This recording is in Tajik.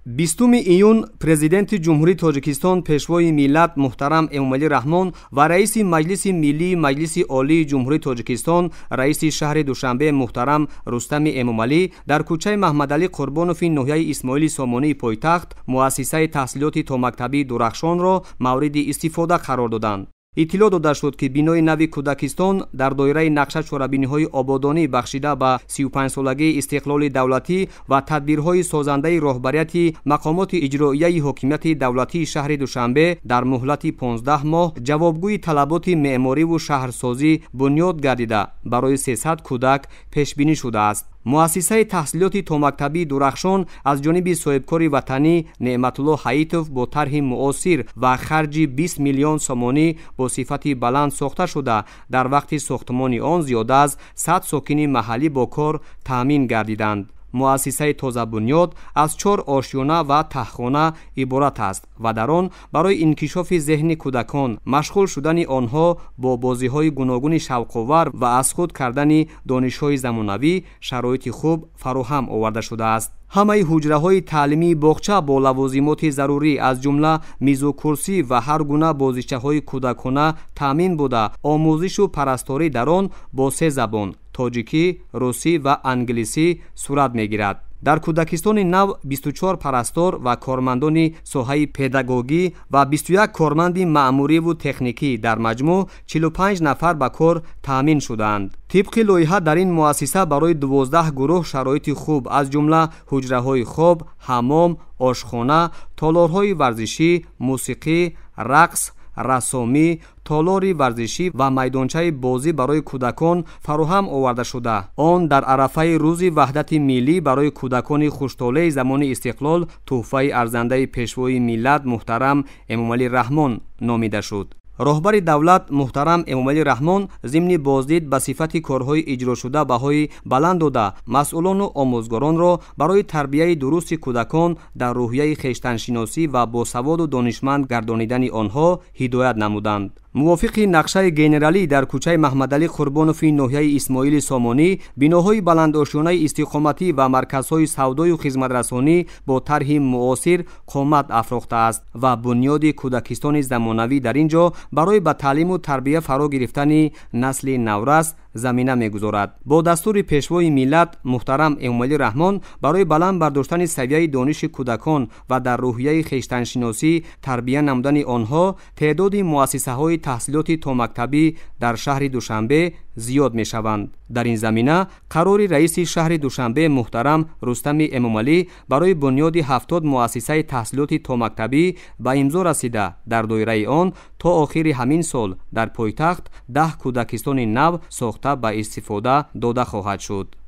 20 июн президенти ҷумҳурии Тоҷикистон пешвои миллат муҳтарам Эмомалӣ Раҳмон ва раиси Маҷлиси Миллии Маҷлиси Олии Ҷумҳурии Тоҷикистон, раиси шаҳри Душанбе муҳтарам Рустами Эмомалӣ дар кӯчаи Маҳмадалӣ Қурбонови ноҳияи Исмоили Сомонии пойтахт муассисаи таҳсилоти томактабии Дурахшонро мавриди истифода қарор доданд. иттилоъ дода шуд, ки бинои нави Кӯдакистон дар доираи нақша чорабиниҳои ободонӣ бахшида ба 35-солагии истиқлоли давлатӣ ва тадбирҳои созандаи роҳбарияти мақомоти иҷроияи ҳокимияти давлатии шаҳри Душанбе дар муҳлати 15 моҳ ҷавобгӯи талаботи меъмориву шаҳрсозӣ бунёд гардида барои 300 кӯдак пешбинӣ шудааст. муассисаи таҳсилоти томактабии Дурахшон аз ҷониби соҳибкори ватанӣ Неъматулло Ҳаитов бо тарҳи муосир ва харҷи 20 миллион сомонӣ бо сифати баланд сохта шуда, дар вақти сохтмони он зиёда аз 100 сокини маҳаллӣ бо кор таъмин гардиданд. муассисаи тозабунёд аз 4 ошёна ва таҳхона иборат аст ва дар он барои инкишофи зеҳни кӯдакон, машғул шудани онҳо бо бозиҳои гуногуни шавқовар ва аз худ кардани донишҳои замонавӣ шароити хуб фароҳам оварда шудааст. ҳамаи ҳуҷраҳои таълимии боғча бо лавозимоти зарурӣ аз ҷумла мизу курсӣ ва ҳар гуна бозичаҳои кӯдакона таъмин буда, омӯзишу парасторӣ дар он бо 3 забон тоҷикӣ, русӣ ва англисӣ сурат мегирад. дар Кӯдакистони нав 24 парастор ва кормандони соҳаи педагогӣ ва 21 корманди маъмуриву техникӣ, дар маҷмӯъ 45 нафар ба кор таъмин шудаанд. тибқи лоиҳа дар ин муассиса барои 12 гурӯҳ шароити хуб аз ҷумла ҳуҷраҳои хоб, ҳаммом, ошхона, толорҳои варзишӣ, мусиқӣ, рақс, рассомӣ, толори варзишӣ ва майдончаи бозӣ барои кӯдакон фароҳам оварда шуда, он дар арафаи рӯзи ваҳдати миллӣ барои кӯдакони хуштолаи замони истиқлол тӯҳфаи арзандаи пешвои миллат муҳтарам Эмомалӣ Раҳмон номида шуд. роҳбари давлат муҳтарам Эмомалӣ Раҳмон зимни боздид ба сифати корҳои иҷрошуда баҳои баланд дода, масъулону омӯзгоронро барои тарбияи дурусти кӯдакон дар рӯҳияи хештаншиносӣ ва босаводу донишманд гардонидани онҳо ҳидоят намуданд. мувофиқи нақшаи генералӣ дар кӯчаи Маҳмадалӣ Қурбонови ноҳияи Исмоили Сомонӣ, биноҳои баландошёнаи истиқоматӣ ва марказҳои савдою хизматрасонӣ бо тарҳи муосир қомат афрохтааст ва бунёди Кӯдакистони замонавӣ дар ин ҷо барои ба таълиму тарбия фаро гирифтани насли наврас замина мегузорад. бо дастури пешвои миллат муҳтарам Эмомалӣ Раҳмон барои баланд бардоштани савияи дониши кӯдакон ва дар рӯҳияи хештаншиносӣ тарбия намудани онҳо, теъдоди муассисаҳои таҳсилоти томактабӣ дар шаҳри Душанбе зиёд мешаванд. дар ин замина қарори раиси шаҳри Душанбе муҳтарам Рустами Эмомалӣ барои бунёди 70 муассисаи таҳсилоти томактабӣ ба имзо расида, дар доираи он то охири ҳамин сол дар пойтахт 10 Кӯдакистони нав сохта ба истифода дода хоҳад шуд.